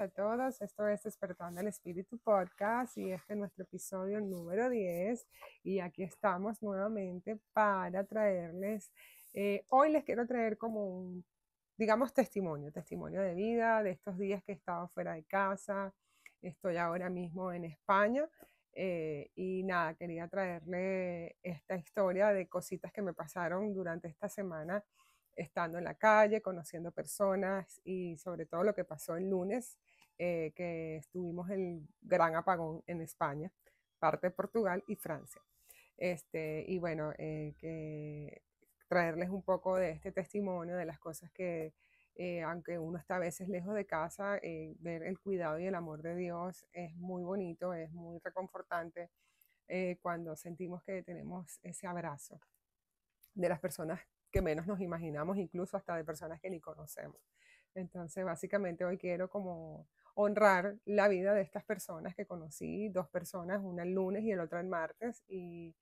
a todos. Esto es Despertando el Espíritu Podcast y este es nuestro episodio número 10 y aquí estamos nuevamente para traerles, hoy les quiero traer como un, digamos, testimonio de vida de estos días que he estado fuera de casa. Estoy ahora mismo en España y nada, quería traerle esta historia de cositas que me pasaron durante esta semana estando en la calle, conociendo personas y sobre todo lo que pasó el lunes, que estuvimos el gran apagón en España, parte de Portugal y Francia. Y bueno, que traerles un poco de este testimonio, de las cosas que, aunque uno está a veces lejos de casa, ver el cuidado y el amor de Dios es muy bonito, es muy reconfortante cuando sentimos que tenemos ese abrazo de las personas que menos nos imaginamos, incluso hasta de personas que ni conocemos. Entonces, básicamente hoy quiero como honrar la vida de estas personas que conocí, dos personas, una el lunes y el otro el martes, y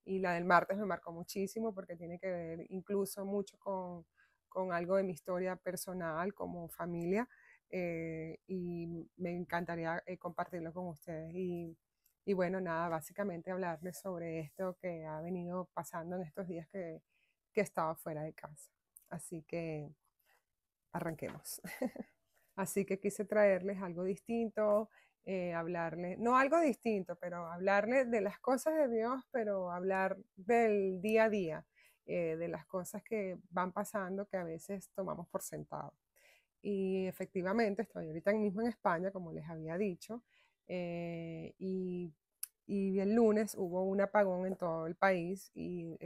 la del martes me marcó muchísimo porque tiene que ver incluso mucho con algo de mi historia personal como familia, y me encantaría compartirlo con ustedes. Y bueno, nada, básicamente hablarles sobre esto que ha venido pasando en estos días que estaba fuera de casa. Así que arranquemos. Así que quise traerles algo distinto, hablarles, no algo distinto, pero hablarles de las cosas de Dios, pero hablar del día a día, de las cosas que van pasando que a veces tomamos por sentado. Y efectivamente estoy ahorita mismo en España, como les había dicho, eh, y, y el lunes hubo un apagón en todo el país y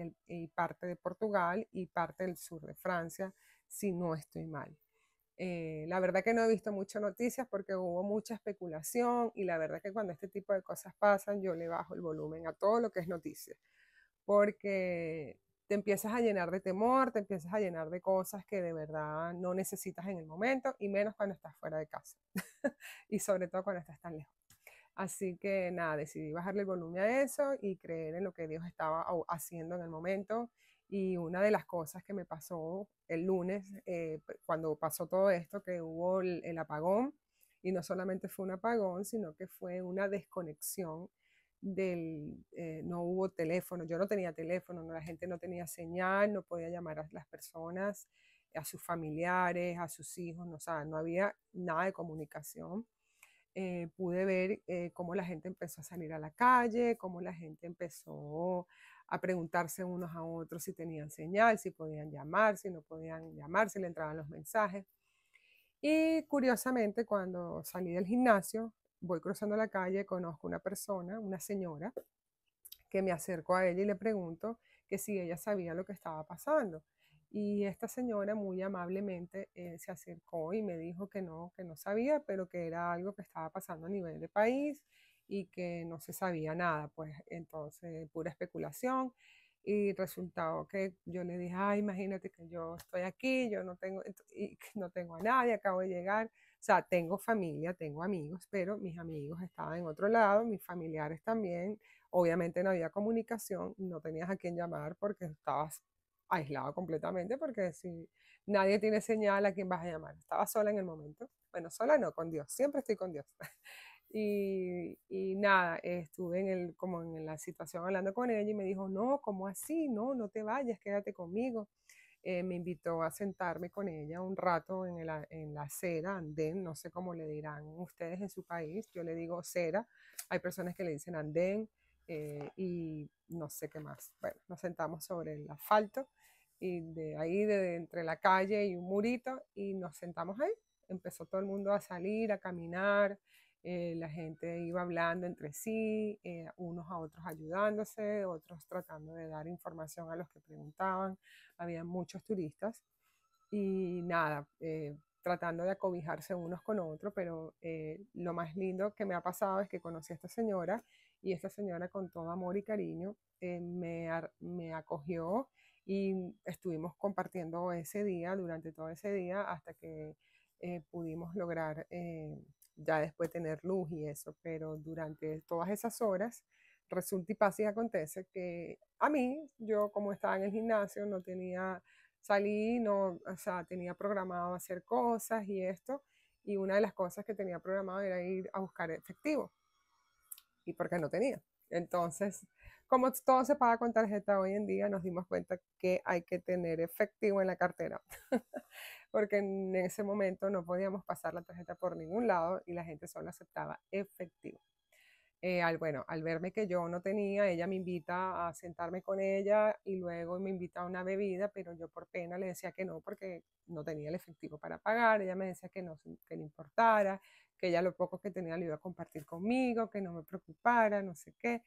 parte de Portugal y parte del sur de Francia, si no estoy mal. La verdad que no he visto muchas noticias porque hubo mucha especulación y la verdad que cuando este tipo de cosas pasan yo le bajo el volumen a todo lo que es noticia porque te empiezas a llenar de temor, te empiezas a llenar de cosas que de verdad no necesitas en el momento y menos cuando estás fuera de casa y sobre todo cuando estás tan lejos. Así que nada, decidí bajarle el volumen a eso y creer en lo que Dios estaba haciendo en el momento. Y una de las cosas que me pasó el lunes, cuando pasó todo esto, que hubo el apagón, y no solamente fue un apagón, sino que fue una desconexión no hubo teléfono, yo no tenía teléfono, no, la gente no tenía señal, no podía llamar a las personas, a sus familiares, a sus hijos, no, o sea, no había nada de comunicación. Pude ver cómo la gente empezó a salir a la calle, cómo la gente empezó a preguntarse unos a otros si tenían señal, si podían llamar, si no podían llamar, si le entraban los mensajes. Y curiosamente, cuando salí del gimnasio, voy cruzando la calle, conozco una persona, una señora, que me acerco a ella y le pregunto que si ella sabía lo que estaba pasando. Y esta señora muy amablemente se acercó y me dijo que no sabía, pero que era algo que estaba pasando a nivel de país y que no se sabía nada, pues entonces pura especulación. Y resultado que yo le dije, ay, imagínate que yo estoy aquí, yo no tengo, y no tengo a nadie, acabo de llegar. O sea, tengo familia, tengo amigos, pero mis amigos estaban en otro lado, mis familiares también. Obviamente no había comunicación, no tenías a quién llamar porque estabas aislado completamente, porque si nadie tiene señal, ¿a quién vas a llamar? Estaba sola en el momento. Bueno, sola no, con Dios, siempre estoy con Dios. Y nada, estuve como en la situación hablando con ella y me dijo, no, ¿cómo así? No, no te vayas, quédate conmigo. Me invitó a sentarme con ella un rato en la acera, andén, no sé cómo le dirán ustedes en su país, yo le digo acera, hay personas que le dicen andén, y no sé qué más. Bueno, nos sentamos sobre el asfalto y de ahí, entre la calle y un murito, y nos sentamos ahí. Empezó todo el mundo a salir, a caminar, la gente iba hablando entre sí, unos a otros ayudándose, otros tratando de dar información a los que preguntaban. Había muchos turistas y nada, tratando de acobijarse unos con otros, pero lo más lindo que me ha pasado es que conocí a esta señora y esta señora con todo amor y cariño me acogió y estuvimos compartiendo ese día, durante todo ese día, hasta que pudimos lograr ya después tener luz y eso, pero durante todas esas horas resulta y pasa y acontece que a mí, yo como estaba en el gimnasio, no tenía salí, no, o sea, tenía programado hacer cosas y esto, y una de las cosas que tenía programado era ir a buscar efectivo y porque no tenía. Entonces, como todo se paga con tarjeta hoy en día, nos dimos cuenta que hay que tener efectivo en la cartera, porque en ese momento no podíamos pasar la tarjeta por ningún lado y la gente solo aceptaba efectivo. Bueno, al verme que yo no tenía, ella me invita a sentarme con ella y luego me invita a una bebida, pero yo por pena le decía que no porque no tenía el efectivo para pagar. Ella me decía que no, que no importara, que ella lo poco que tenía lo iba a compartir conmigo, que no me preocupara, no sé qué.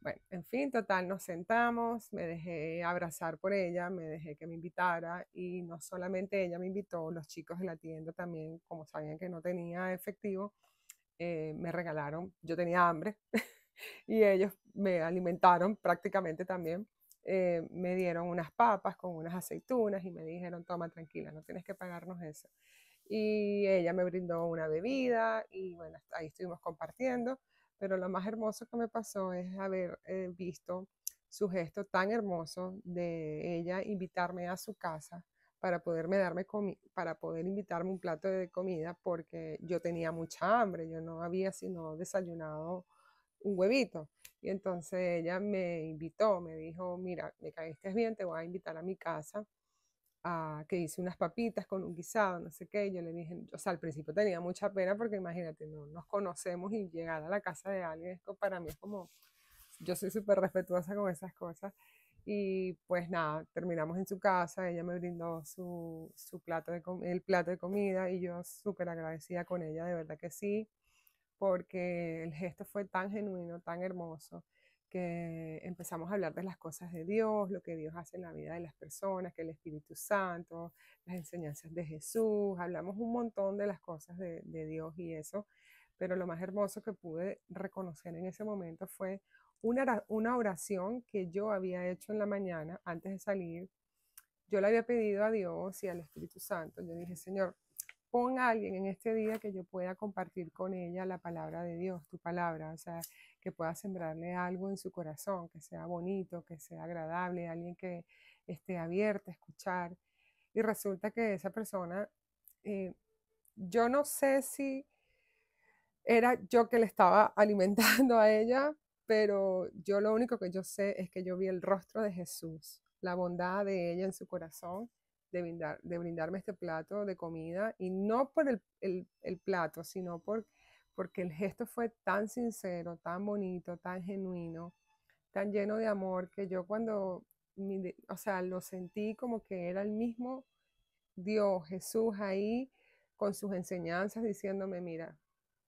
Bueno, en fin, total, nos sentamos, me dejé abrazar por ella, me dejé que me invitara y no solamente ella me invitó, los chicos de la tienda también, como sabían que no tenía efectivo, me regalaron, yo tenía hambre y ellos me alimentaron prácticamente también. Me dieron unas papas con unas aceitunas y me dijeron, toma tranquila, no tienes que pagarnos eso. Y ella me brindó una bebida y bueno, ahí estuvimos compartiendo, pero lo más hermoso que me pasó es haber visto su gesto tan hermoso de ella invitarme a su casa para para poder invitarme un plato de comida porque yo tenía mucha hambre, yo no había sino desayunado un huevito. Y entonces ella me invitó, me dijo, mira, me caíste bien, te voy a invitar a mi casa, a que hice unas papitas con un guisado, no sé qué. Y yo le dije, o sea, al principio tenía mucha pena porque imagínate, no nos conocemos y llegar a la casa de alguien, esto para mí es como, yo soy súper respetuosa con esas cosas. Y pues nada, terminamos en su casa, ella me brindó su plato el plato de comida y yo súper agradecida con ella, de verdad que sí, porque el gesto fue tan genuino, tan hermoso, que empezamos a hablar de las cosas de Dios, lo que Dios hace en la vida de las personas, que el Espíritu Santo, las enseñanzas de Jesús, hablamos un montón de las cosas de Dios y eso, pero lo más hermoso que pude reconocer en ese momento fue una oración que yo había hecho en la mañana antes de salir. Yo le había pedido a Dios y al Espíritu Santo, yo dije, Señor, pon a alguien en este día que yo pueda compartir con ella la palabra de Dios, tu palabra, o sea, que pueda sembrarle algo en su corazón, que sea bonito, que sea agradable, alguien que esté abierto a escuchar. Y resulta que esa persona, eh, yo no sé si era yo que le estaba alimentando a ella, pero yo lo único que yo sé es que yo vi el rostro de Jesús, la bondad de ella en su corazón, de brindarme este plato de comida, y no por el plato, sino porque el gesto fue tan sincero, tan bonito, tan genuino, tan lleno de amor, que yo cuando, o sea, lo sentí como que era el mismo Dios, Jesús ahí con sus enseñanzas diciéndome, mira,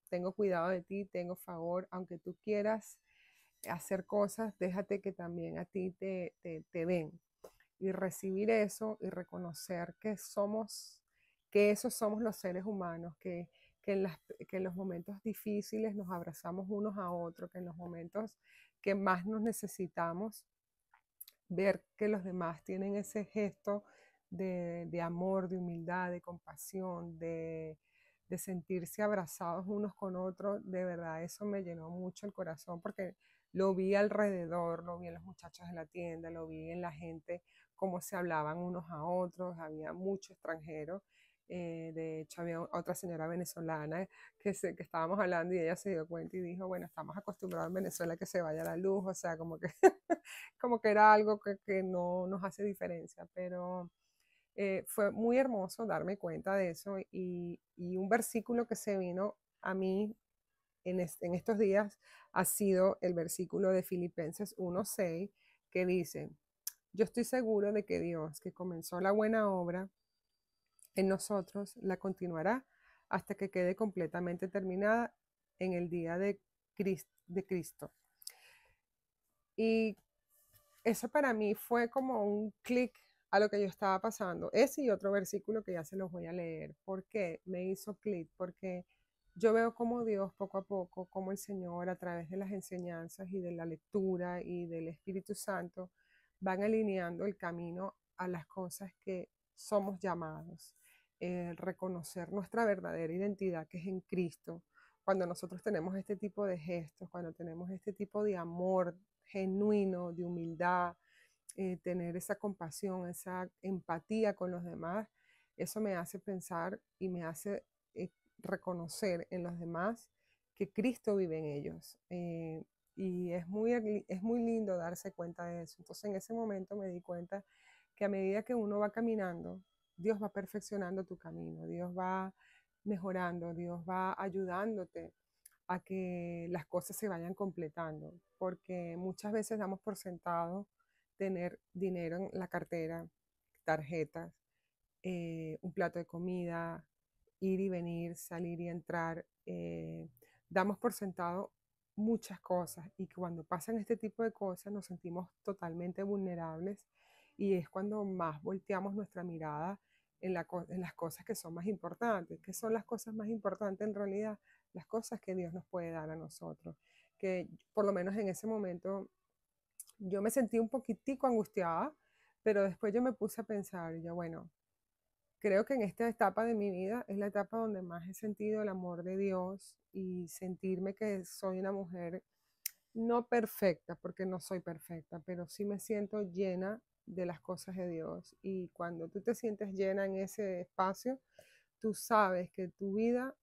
tengo cuidado de ti, tengo favor, aunque tú quieras hacer cosas, déjate que también a ti te den. Y recibir eso y reconocer que somos, que esos somos los seres humanos, que, en las, que en los momentos difíciles nos abrazamos unos a otros, que en los momentos que más nos necesitamos, ver que los demás tienen ese gesto de amor, de humildad, de compasión, de sentirse abrazados unos con otros, de verdad eso me llenó mucho el corazón porque lo vi alrededor, lo vi en los muchachos de la tienda, lo vi en la gente, cómo se hablaban unos a otros, había mucho extranjero. De hecho, había otra señora venezolana que estábamos hablando y ella se dio cuenta y dijo, bueno, estamos acostumbrados en Venezuela a que se vaya la luz, o sea, como que como que era algo que no nos hace diferencia, pero fue muy hermoso darme cuenta de eso y un versículo que se vino a mí en estos días ha sido el versículo de Filipenses 1:6 que dice, yo estoy seguro de que Dios, que comenzó la buena obra en nosotros, la continuará hasta que quede completamente terminada en el día de Cristo. Y eso para mí fue como un clic a lo que yo estaba pasando. Ese y otro versículo que ya se los voy a leer. ¿Por qué me hizo clic? Porque yo veo como Dios poco a poco, como el Señor a través de las enseñanzas y de la lectura y del Espíritu Santo van alineando el camino a las cosas que somos llamados. Reconocer nuestra verdadera identidad que es en Cristo. Cuando nosotros tenemos este tipo de gestos, cuando tenemos este tipo de amor genuino, de humildad, tener esa compasión, esa empatía con los demás, eso me hace pensar y me hace reconocer en los demás que Cristo vive en ellos. Y es muy lindo darse cuenta de eso. Entonces en ese momento me di cuenta que a medida que uno va caminando, Dios va perfeccionando tu camino, Dios va mejorando, Dios va ayudándote a que las cosas se vayan completando, porque muchas veces damos por sentado tener dinero en la cartera, tarjetas, un plato de comida, ir y venir, salir y entrar. Damos por sentado muchas cosas y cuando pasan este tipo de cosas nos sentimos totalmente vulnerables y es cuando más volteamos nuestra mirada en las cosas que son más importantes. ¿Qué son las cosas más importantes en realidad? Las cosas que Dios nos puede dar a nosotros. Que por lo menos en ese momento yo me sentí un poquitico angustiada, pero después yo me puse a pensar, y yo, bueno, creo que en esta etapa de mi vida es la etapa donde más he sentido el amor de Dios y sentirme que soy una mujer no perfecta, porque no soy perfecta, pero sí me siento llena de las cosas de Dios. Y cuando tú te sientes llena en ese espacio, tú sabes que tu vida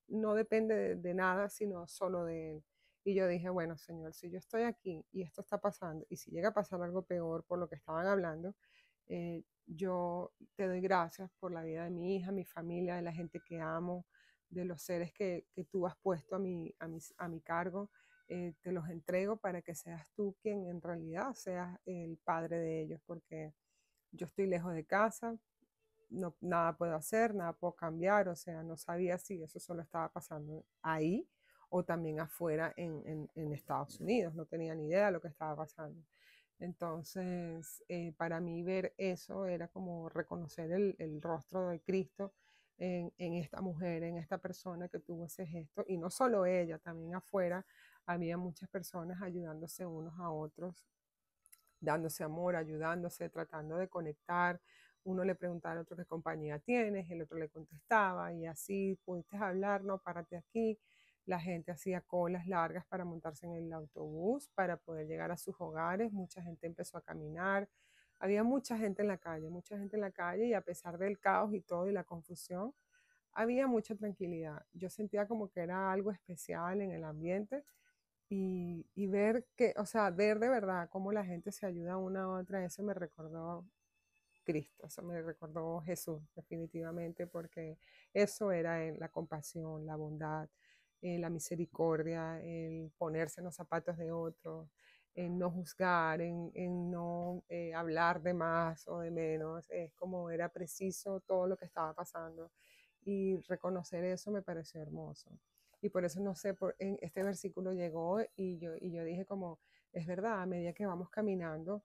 no depende de nada, sino solo de Él. Y yo dije, bueno, Señor, si yo estoy aquí y esto está pasando, y si llega a pasar algo peor por lo que estaban hablando, yo te doy gracias por la vida de mi hija, mi familia, de la gente que amo, de los seres que tú has puesto a mi cargo. Te los entrego para que seas tú quien en realidad seas el padre de ellos, porque yo estoy lejos de casa, no, nada puedo hacer, nada puedo cambiar, o sea, no sabía si eso solo estaba pasando ahí o también afuera en Estados Unidos, no tenía ni idea de lo que estaba pasando. Entonces, para mí ver eso era como reconocer el rostro de Cristo en esta mujer, en esta persona que tuvo ese gesto, y no solo ella, también afuera había muchas personas ayudándose unos a otros, dándose amor, ayudándose, tratando de conectar. Uno le preguntaba al otro qué compañía tienes, el otro le contestaba y así pudiste hablar, no, párate aquí. La gente hacía colas largas para montarse en el autobús, para poder llegar a sus hogares. Mucha gente empezó a caminar. Había mucha gente en la calle, mucha gente en la calle y a pesar del caos y todo y la confusión, había mucha tranquilidad. Yo sentía como que era algo especial en el ambiente y ver que, o sea, ver de verdad cómo la gente se ayuda una a otra, eso me recordó Cristo, eso me recordó Jesús, definitivamente, porque eso era la compasión, la bondad, la misericordia, el ponerse en los zapatos de otro, en no juzgar, en no hablar de más o de menos, es como era preciso todo lo que estaba pasando y reconocer eso me pareció hermoso. Y por eso no sé, en este versículo llegó y yo dije como, es verdad, a medida que vamos caminando,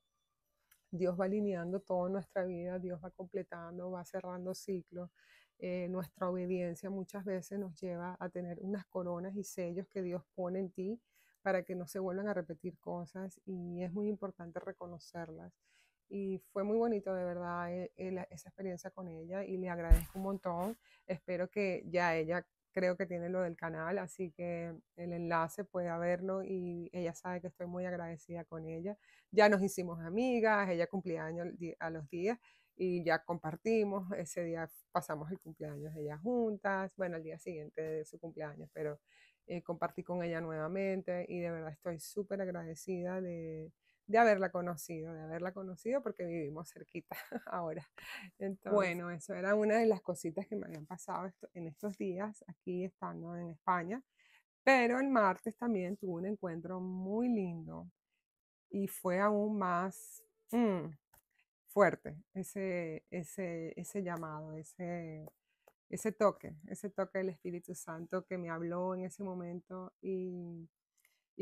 Dios va alineando toda nuestra vida, Dios va completando, va cerrando ciclos. Nuestra obediencia muchas veces nos lleva a tener unas coronas y sellos que Dios pone en ti para que no se vuelvan a repetir cosas y es muy importante reconocerlas. Y fue muy bonito de verdad esa experiencia con ella y le agradezco un montón. Espero que ya ella creo que tiene lo del canal, así que el enlace puede verlo y ella sabe que estoy muy agradecida con ella. Ya nos hicimos amigas, ella cumplía años a los días y ya compartimos, ese día pasamos el cumpleaños de ella juntas, bueno, al día siguiente de su cumpleaños, pero compartí con ella nuevamente y de verdad estoy súper agradecida de haberla conocido porque vivimos cerquita ahora. Entonces, bueno, eso era una de las cositas que me habían pasado en estos días aquí estando en España, pero el martes también tuve un encuentro muy lindo y fue aún más fuerte ese llamado, ese toque del Espíritu Santo que me habló en ese momento y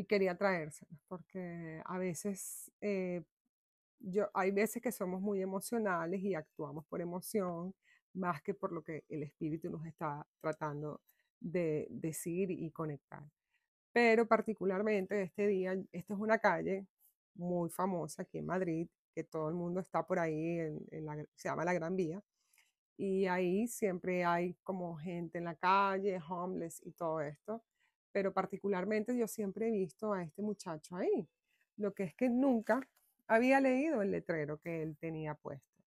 quería traérselos, porque a veces, hay veces que somos muy emocionales y actuamos por emoción más que por lo que el Espíritu nos está tratando de decir y conectar. Pero particularmente este día, esta es una calle muy famosa aquí en Madrid, que todo el mundo está por ahí, se llama la Gran Vía, y ahí siempre hay como gente en la calle, homeless y todo esto, pero particularmente yo siempre he visto a este muchacho ahí, lo que es que nunca había leído el letrero que él tenía puesto,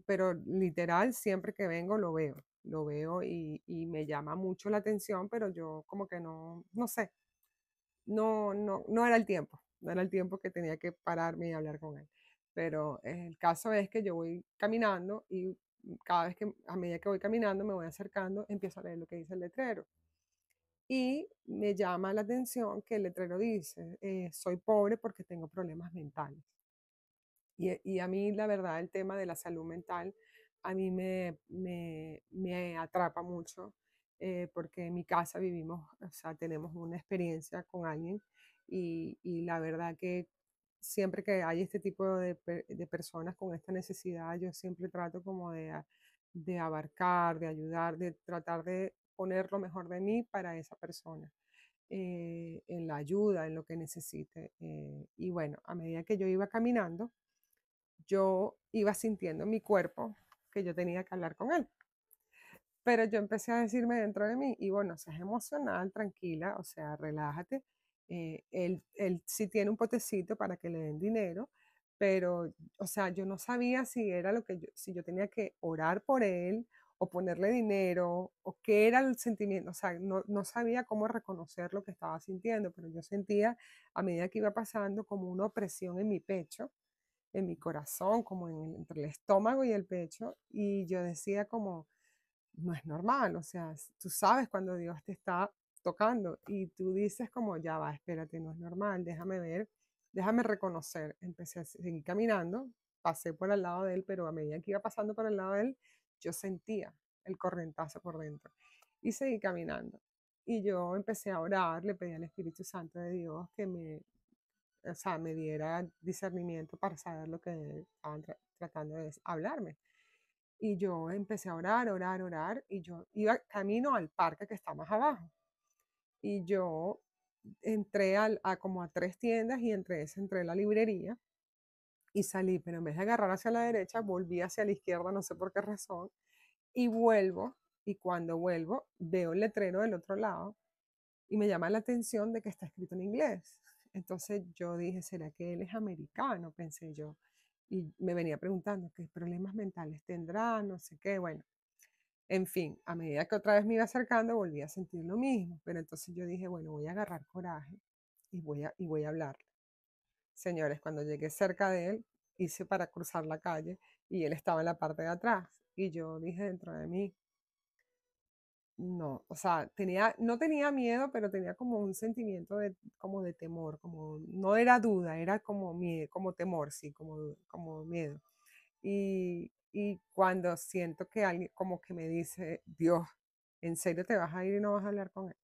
pero literal siempre que vengo lo veo. lo veo y me llama mucho la atención, pero yo como que no sé, no era el tiempo, no era el tiempo que tenía que pararme y hablar con él. Pero el caso es que yo voy caminando y cada vez que, a medida que voy caminando, me voy acercando, empiezo a leer lo que dice el letrero. Y me llama la atención que el letrero dice, soy pobre porque tengo problemas mentales. Y a mí, la verdad, el tema de la salud mental, a mí me atrapa mucho, porque en mi casa vivimos, o sea, tenemos una experiencia con alguien y la verdad que siempre que hay este tipo de personas con esta necesidad, yo siempre trato como de abarcar, de ayudar, de tratar de poner lo mejor de mí para esa persona, en la ayuda, en lo que necesite. Y bueno, a medida que yo iba caminando, yo iba sintiendo en mi cuerpo que yo tenía que hablar con él. Pero yo empecé a decirme dentro de mí, y bueno, seas emocional, tranquila, o sea, relájate. Él sí tiene un potecito para que le den dinero, pero, o sea, yo no sabía si era lo que yo, si yo tenía que orar por él o ponerle dinero o qué era el sentimiento, o sea, no sabía cómo reconocer lo que estaba sintiendo, pero yo sentía a medida que iba pasando como una opresión en mi pecho, en mi corazón, como entre el estómago y el pecho, y yo decía como, no es normal, o sea, tú sabes cuando Dios te está tocando y tú dices como, ya va, espérate, no es normal, déjame ver, déjame reconocer. Empecé a seguir caminando, pasé por al lado de él, pero a medida que iba pasando por el lado de él, yo sentía el correntazo por dentro y seguí caminando. Y yo empecé a orar, le pedí al Espíritu Santo de Dios que o sea, me diera discernimiento para saber lo que estaban tratando de hablarme. Y yo empecé a orar, orar, orar, y yo iba camino al parque que está más abajo. Y yo entré a como a tres tiendas y entre esas entré a la librería y salí, pero en vez de agarrar hacia la derecha, volví hacia la izquierda, no sé por qué razón, y vuelvo, y cuando vuelvo, veo el letrero del otro lado y me llama la atención de que está escrito en inglés. Entonces yo dije, ¿será que él es americano? Pensé yo. Y me venía preguntando qué problemas mentales tendrá, no sé qué. Bueno, en fin, a medida que otra vez me iba acercando, volví a sentir lo mismo. Pero entonces yo dije, bueno, voy a agarrar coraje y voy a hablarle. Señores, cuando llegué cerca de él, hice para cruzar la calle y él estaba en la parte de atrás. Y yo dije dentro de mí, no, o sea, no tenía miedo, pero tenía como un sentimiento como de temor, como, no era duda, era como miedo, como temor, sí, como miedo. Y cuando siento que alguien como que me dice, Dios, ¿en serio te vas a ir y no vas a hablar con él?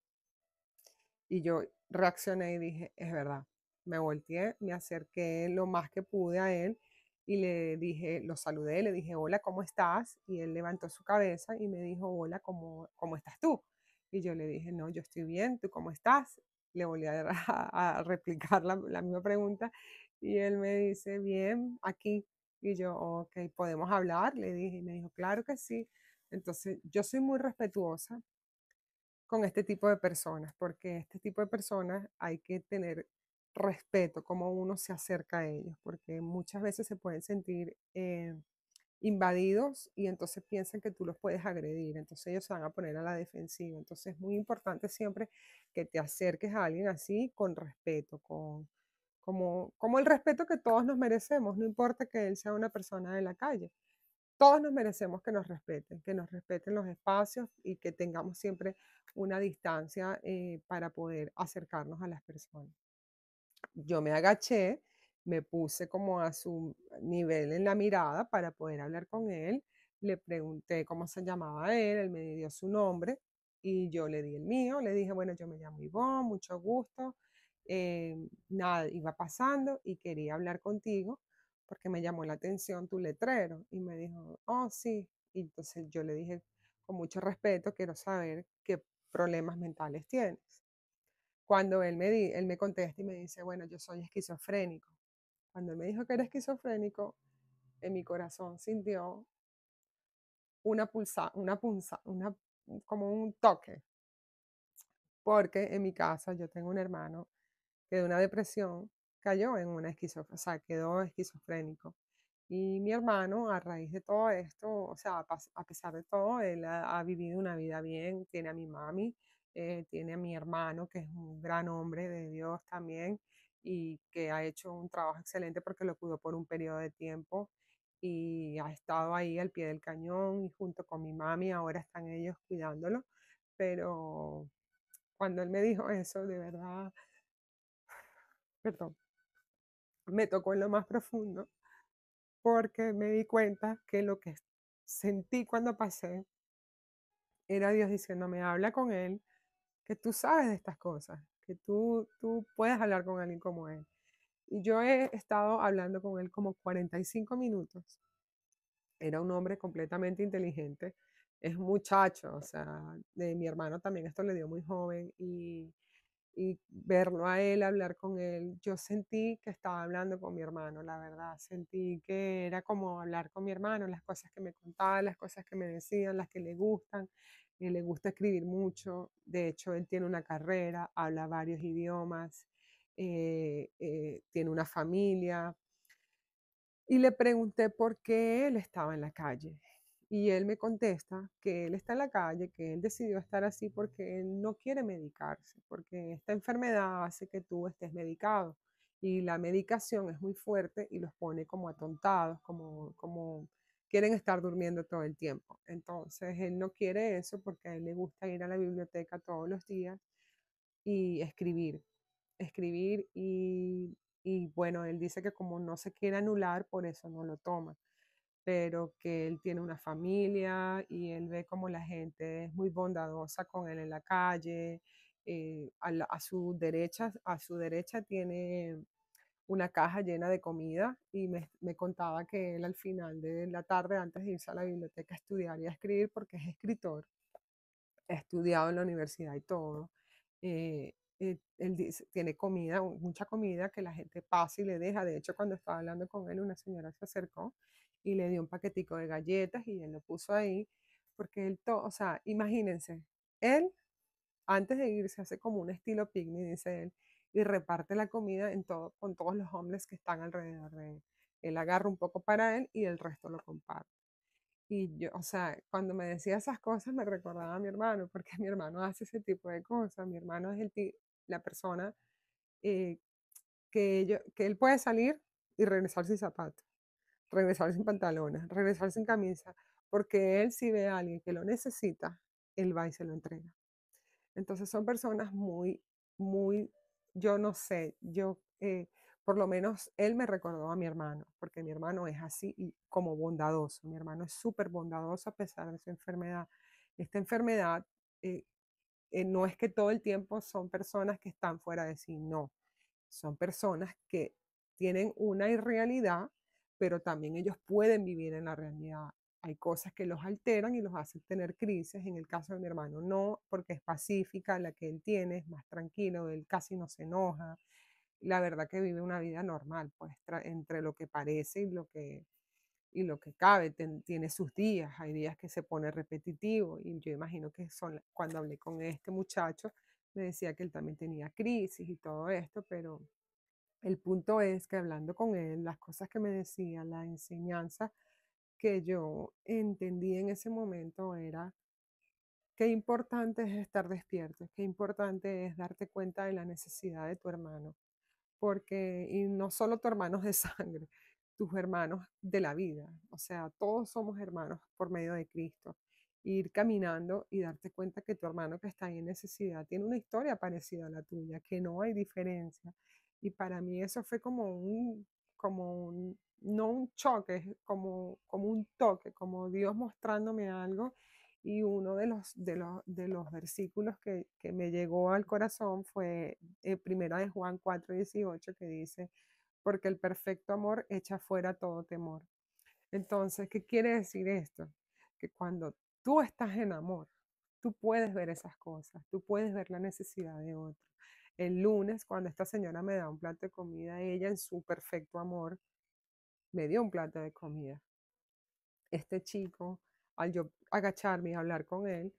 Y yo reaccioné y dije, es verdad. Me volteé, me acerqué lo más que pude a él y le dije, lo saludé, le dije, hola, ¿cómo estás? Y él levantó su cabeza y me dijo, hola, ¿cómo estás tú? Y yo le dije, no, yo estoy bien, ¿tú cómo estás? Le volví a replicar la misma pregunta y él me dice, bien, aquí. Y yo, ok, ¿podemos hablar? Le dije, y me dijo, claro que sí. Entonces, yo soy muy respetuosa con este tipo de personas, porque este tipo de personas hay que tener respeto, como uno se acerca a ellos, porque muchas veces se pueden sentir invadidos y entonces piensan que tú los puedes agredir, entonces ellos se van a poner a la defensiva. Entonces es muy importante siempre que te acerques a alguien así con respeto, como el respeto que todos nos merecemos, no importa que él sea una persona de la calle. Todos nos merecemos que nos respeten los espacios y que tengamos siempre una distancia, para poder acercarnos a las personas. Yo me agaché, me puse como a su nivel en la mirada para poder hablar con él. Le pregunté cómo se llamaba él me dio su nombre y yo le di el mío. Le dije, bueno, yo me llamo Ivonne, mucho gusto. Nada, iba pasando y quería hablar contigo porque me llamó la atención tu letrero. Y me dijo, oh, sí. Y entonces yo le dije, con mucho respeto, quiero saber qué problemas mentales tienes. Cuando él me contesta y me dice, bueno, yo soy esquizofrénico. Cuando él me dijo que era esquizofrénico, en mi corazón sintió como un toque, porque en mi casa yo tengo un hermano que de una depresión cayó en una esquizofrenia, o sea, quedó esquizofrénico. Y mi hermano, a raíz de todo esto, o sea, a pesar de todo, él ha vivido una vida bien, tiene a mi mami, tiene a mi hermano, que es un gran hombre de Dios también, y que ha hecho un trabajo excelente porque lo cuidó por un periodo de tiempo y ha estado ahí al pie del cañón y junto con mi mami, ahora están ellos cuidándolo. Pero cuando él me dijo eso, de verdad, perdón, me tocó en lo más profundo porque me di cuenta que lo que sentí cuando pasé era Dios diciéndome, habla con él, que tú sabes de estas cosas, que tú puedes hablar con alguien como él. Y yo he estado hablando con él como 45 minutos. Era un hombre completamente inteligente. Es muchacho, o sea, de mi hermano también esto le dio muy joven y verlo a él, hablar con él, yo sentí que estaba hablando con mi hermano, la verdad. Sentí que era como hablar con mi hermano, las cosas que me contaba, las cosas que me decían, las que le gustan. Le gusta escribir mucho, de hecho, él tiene una carrera, habla varios idiomas, tiene una familia, y le pregunté por qué él estaba en la calle. Y él me contesta que él está en la calle, que él decidió estar así porque él no quiere medicarse, porque esta enfermedad hace que tú estés medicado. Y la medicación es muy fuerte y los pone como atontados, como quieren estar durmiendo todo el tiempo. Entonces él no quiere eso porque a él le gusta ir a la biblioteca todos los días y escribir y bueno, él dice que como no se quiere anular, por eso no lo toma, pero que él tiene una familia y él ve como la gente es muy bondadosa con él en la calle. A su derecha tiene una caja llena de comida y me contaba que él al final de la tarde, antes de irse a la biblioteca a estudiar y a escribir, porque es escritor, ha estudiado en la universidad y todo. Él dice, tiene comida, mucha comida que la gente pasa y le deja. De hecho, cuando estaba hablando con él, una señora se acercó y le dio un paquetico de galletas y él lo puso ahí, porque él, o sea, imagínense, él antes de irse hace como un estilo picnic, dice él, y reparte la comida en todo, con todos los hombres que están alrededor de él. Él agarra un poco para él y el resto lo comparte. Y yo, o sea, cuando me decía esas cosas me recordaba a mi hermano, porque mi hermano hace ese tipo de cosas. Mi hermano es la persona eh, que él puede salir y regresar sin zapatos, regresar sin pantalones, regresar sin camisa, porque él si ve a alguien que lo necesita, él va y se lo entrega. Entonces son personas muy, yo no sé, por lo menos él me recordó a mi hermano, porque mi hermano es así y como bondadoso. Mi hermano es súper bondadoso a pesar de su enfermedad. Esta enfermedad eh, no es que todo el tiempo son personas que están fuera de sí, no. Son personas que tienen una irrealidad, pero también ellos pueden vivir en la realidad. Hay cosas que los alteran y los hacen tener crisis. En el caso de mi hermano, no, porque es pacífica la que él tiene, es más tranquilo, él casi no se enoja. La verdad que vive una vida normal, pues entre lo que parece y lo que cabe, tiene sus días. Hay días que se pone repetitivo y yo imagino que cuando hablé con este muchacho, me decía que él también tenía crisis y todo esto, pero el punto es que hablando con él, las cosas que me decía, la enseñanza que yo entendí en ese momento era qué importante es estar despierto, qué importante es darte cuenta de la necesidad de tu hermano, porque, y no solo tus hermanos de sangre, tus hermanos de la vida, o sea, todos somos hermanos por medio de Cristo. Ir caminando y darte cuenta que tu hermano que está ahí en necesidad tiene una historia parecida a la tuya, que no hay diferencia. Y para mí eso fue no un choque, como un toque, como Dios mostrándome algo. Y uno de los versículos que me llegó al corazón fue primera de Juan 4:18 que dice, porque el perfecto amor echa fuera todo temor. Entonces, ¿qué quiere decir esto? Que cuando tú estás en amor, tú puedes ver esas cosas, tú puedes ver la necesidad de otro. El lunes, cuando esta señora me da un plato de comida, ella en su perfecto amor me dio un plato de comida. Este chico, al yo agacharme y hablar con él,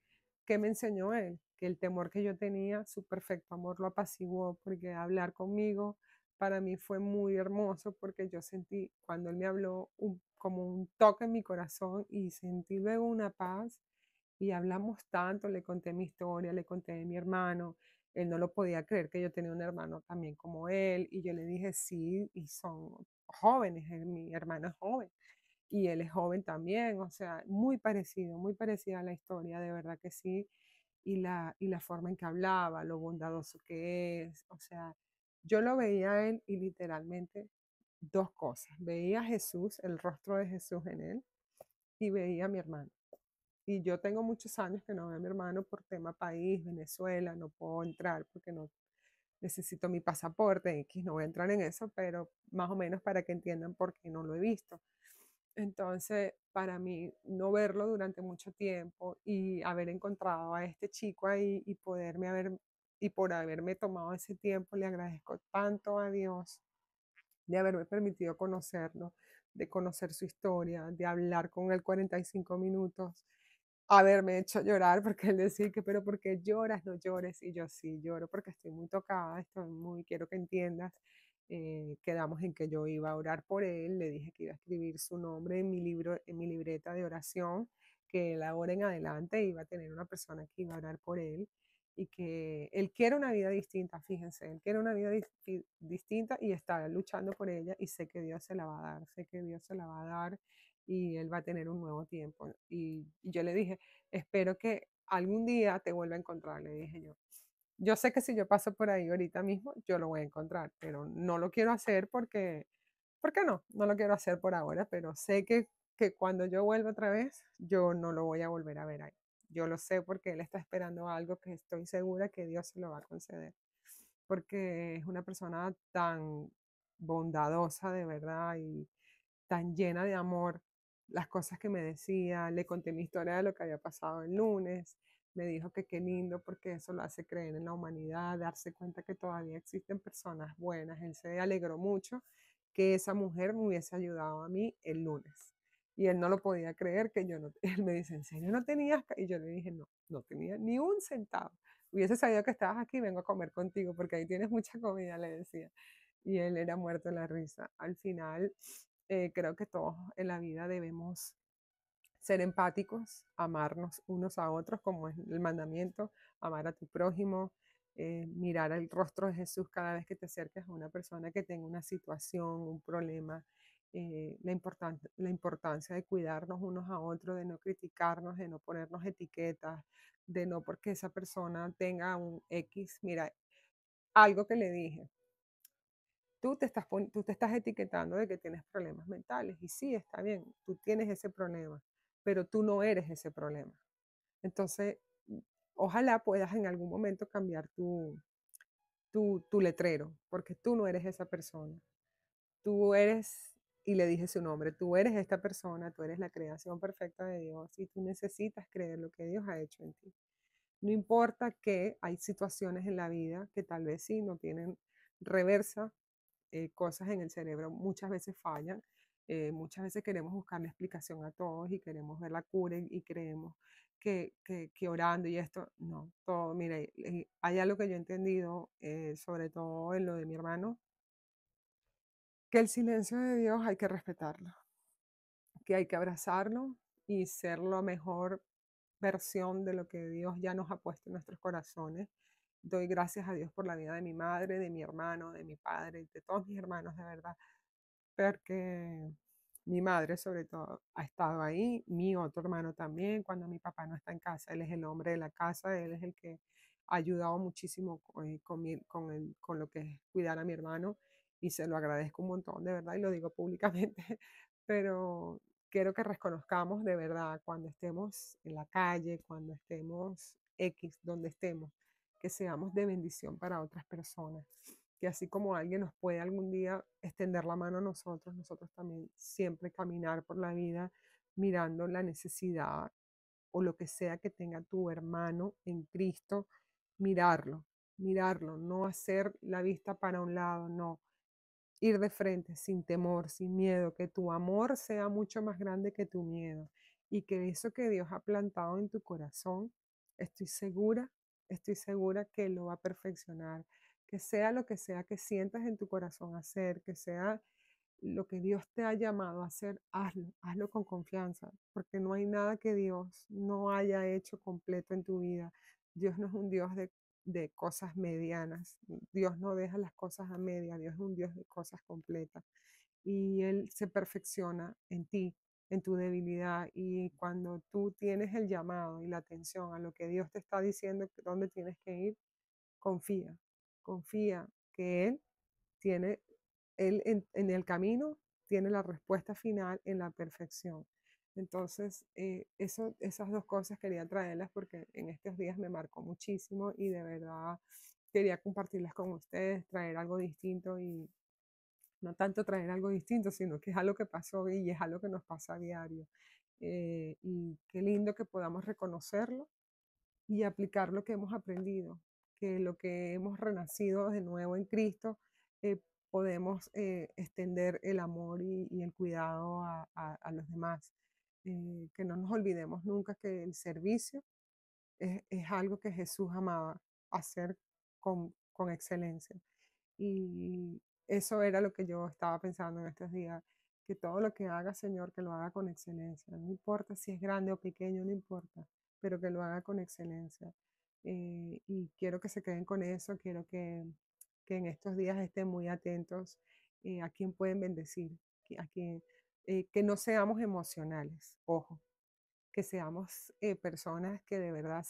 ¿qué me enseñó él? Que el temor que yo tenía, su perfecto amor lo apaciguó, porque hablar conmigo para mí fue muy hermoso porque yo sentí, cuando él me habló, como un toque en mi corazón y sentí luego una paz y hablamos tanto, le conté mi historia, le conté de mi hermano, él no lo podía creer que yo tenía un hermano también como él y yo le dije sí y son jóvenes, mi hermano es joven y él es joven también, o sea, muy parecida a la historia, de verdad que sí, y la forma en que hablaba, lo bondadoso que es, o sea, yo lo veía a él y literalmente dos cosas, veía a Jesús, el rostro de Jesús en él, y veía a mi hermano. Y yo tengo muchos años que no veo a mi hermano por tema país, Venezuela, no puedo entrar porque no necesito mi pasaporte, X, no voy a entrar en eso, pero más o menos para que entiendan por qué no lo he visto. Entonces, para mí, no verlo durante mucho tiempo y haber encontrado a este chico ahí y y por haberme tomado ese tiempo, le agradezco tanto a Dios de haberme permitido conocerlo, de conocer su historia, de hablar con él 45 minutos, haberme hecho llorar, porque él decía que, pero ¿por qué lloras? No llores. Y yo sí lloro porque estoy muy tocada, quiero que entiendas. Quedamos en que yo iba a orar por él, le dije que iba a escribir su nombre en mi libro, en mi libreta de oración, que él ahora en adelante iba a tener una persona que iba a orar por él y que él quiere una vida distinta, fíjense, él quiere una vida distinta y está luchando por ella y sé que Dios se la va a dar, sé que Dios se la va a dar y él va a tener un nuevo tiempo. Y yo le dije, espero que algún día te vuelva a encontrar, le dije yo. Yo sé que si yo paso por ahí ahorita mismo, yo lo voy a encontrar, pero no lo quiero hacer ¿por qué no? No lo quiero hacer por ahora, pero sé que cuando yo vuelva otra vez, yo no lo voy a volver a ver ahí. Yo lo sé porque él está esperando algo que estoy segura que Dios se lo va a conceder, porque es una persona tan bondadosa de verdad y tan llena de amor, las cosas que me decía, le conté mi historia de lo que había pasado el lunes, me dijo que qué lindo porque eso lo hace creer en la humanidad, darse cuenta que todavía existen personas buenas. Él se alegró mucho que esa mujer me hubiese ayudado a mí el lunes. Y él no lo podía creer que yo no, él me dice, ¿en serio no tenías? Y yo le dije, no, no tenía ni un centavo. Hubiese sabido que estabas aquí, vengo a comer contigo porque ahí tienes mucha comida, le decía. Y él era muerto de la risa. Al final, creo que todos en la vida debemos ser empáticos, amarnos unos a otros, como es el mandamiento, amar a tu prójimo, mirar el rostro de Jesús cada vez que te acerques a una persona que tenga una situación, un problema, la importancia de cuidarnos unos a otros, de no criticarnos, de no ponernos etiquetas, de no porque esa persona tenga un X. Mira, algo que le dije, tú te estás etiquetando de que tienes problemas mentales. Y sí, está bien, tú tienes ese problema, pero tú no eres ese problema. Entonces, ojalá puedas en algún momento cambiar tu letrero, porque tú no eres esa persona. Tú eres, y le dije su nombre, tú eres esta persona, tú eres la creación perfecta de Dios y tú necesitas creer lo que Dios ha hecho en ti. No importa que hay situaciones en la vida que tal vez sí no tienen reversa, cosas en el cerebro muchas veces fallan. Muchas veces queremos buscarle explicación a todos y queremos ver la cura y creemos que orando y esto, no, todo, mire, hay algo que yo he entendido, sobre todo en lo de mi hermano, que el silencio de Dios hay que respetarlo, que hay que abrazarlo y ser la mejor versión de lo que Dios ya nos ha puesto en nuestros corazones. Doy gracias a Dios por la vida de mi madre, de mi hermano, de mi padre, de todos mis hermanos, de verdad porque mi madre sobre todo ha estado ahí, mi otro hermano también, cuando mi papá no está en casa, él es el hombre de la casa, él es el que ha ayudado muchísimo con lo que es cuidar a mi hermano y se lo agradezco un montón, de verdad, y lo digo públicamente, pero quiero que reconozcamos de verdad cuando estemos en la calle, cuando estemos X, donde estemos, que seamos de bendición para otras personas que así como alguien nos puede algún día extender la mano a nosotros, nosotros también siempre caminar por la vida mirando la necesidad o lo que sea que tenga tu hermano en Cristo, mirarlo, mirarlo, no hacer la vista para un lado, no, ir de frente sin temor, sin miedo, que tu amor sea mucho más grande que tu miedo y que eso que Dios ha plantado en tu corazón, estoy segura, estoy segura que lo va a perfeccionar, que sea que sientas en tu corazón hacer, que sea lo que Dios te ha llamado a hacer, hazlo, hazlo con confianza, porque no hay nada que Dios no haya hecho completo en tu vida. Dios no es un Dios de cosas medianas, Dios no deja las cosas a media, Dios es un Dios de cosas completas y Él se perfecciona en ti, en tu debilidad y cuando tú tienes el llamado y la atención a lo que Dios te está diciendo, dónde tienes que ir, confía, confía que Él tiene, Él en el camino tiene la respuesta final en la perfección. Entonces, esas dos cosas quería traerlas porque en estos días me marcó muchísimo y de verdad quería compartirlas con ustedes, traer algo distinto y no tanto traer algo distinto, sino que es algo que pasó y es algo que nos pasa a diario. Y qué lindo que podamos reconocerlo y aplicar lo que hemos aprendido, que lo que hemos renacido de nuevo en Cristo, eh, podemos extender el amor y el cuidado a los demás. Que no nos olvidemos nunca que el servicio es algo que Jesús amaba hacer con excelencia. Y eso era lo que yo estaba pensando en estos días, que todo lo que haga, Señor, que lo haga con excelencia. No importa si es grande o pequeño, no importa, pero que lo haga con excelencia. Y quiero que se queden con eso, quiero que en estos días estén muy atentos a quién pueden bendecir, a quién, que no seamos emocionales, ojo, que seamos personas que de verdad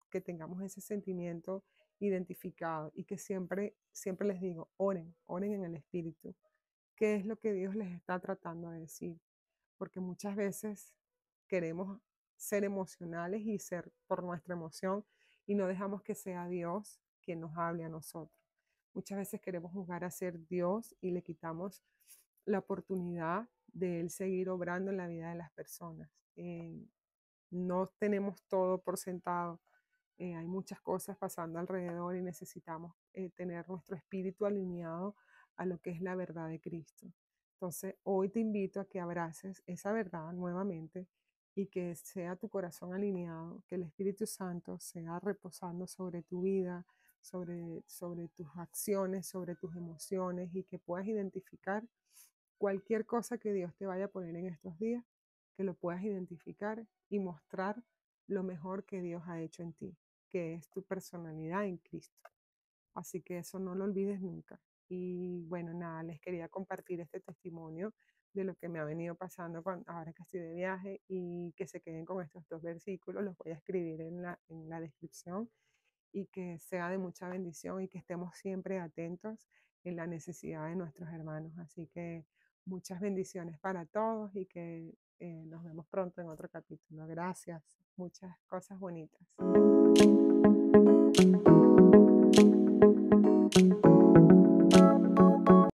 que tengamos ese sentimiento identificado y que siempre, siempre les digo, oren, oren en el espíritu. ¿Qué es lo que Dios les está tratando de decir? Porque muchas veces queremos ser emocionales y ser por nuestra emoción y no dejamos que sea Dios quien nos hable a nosotros. Muchas veces queremos jugar a ser Dios y le quitamos la oportunidad de Él seguir obrando en la vida de las personas. No tenemos todo por sentado. Hay muchas cosas pasando alrededor y necesitamos tener nuestro espíritu alineado a lo que es la verdad de Cristo. Entonces, hoy te invito a que abraces esa verdad nuevamente y que sea tu corazón alineado, que el Espíritu Santo sea reposando sobre tu vida, sobre tus acciones, sobre tus emociones y que puedas identificar cualquier cosa que Dios te vaya a poner en estos días, que lo puedas identificar y mostrar lo mejor que Dios ha hecho en ti, que es tu personalidad en Cristo. Así que eso no lo olvides nunca. Y bueno, nada, les quería compartir este testimonio de lo que me ha venido pasando ahora que estoy de viaje y que se queden con estos dos versículos, los voy a escribir en la descripción y que sea de mucha bendición y que estemos siempre atentos en la necesidad de nuestros hermanos. Así que muchas bendiciones para todos y que nos vemos pronto en otro capítulo. Gracias, muchas cosas bonitas.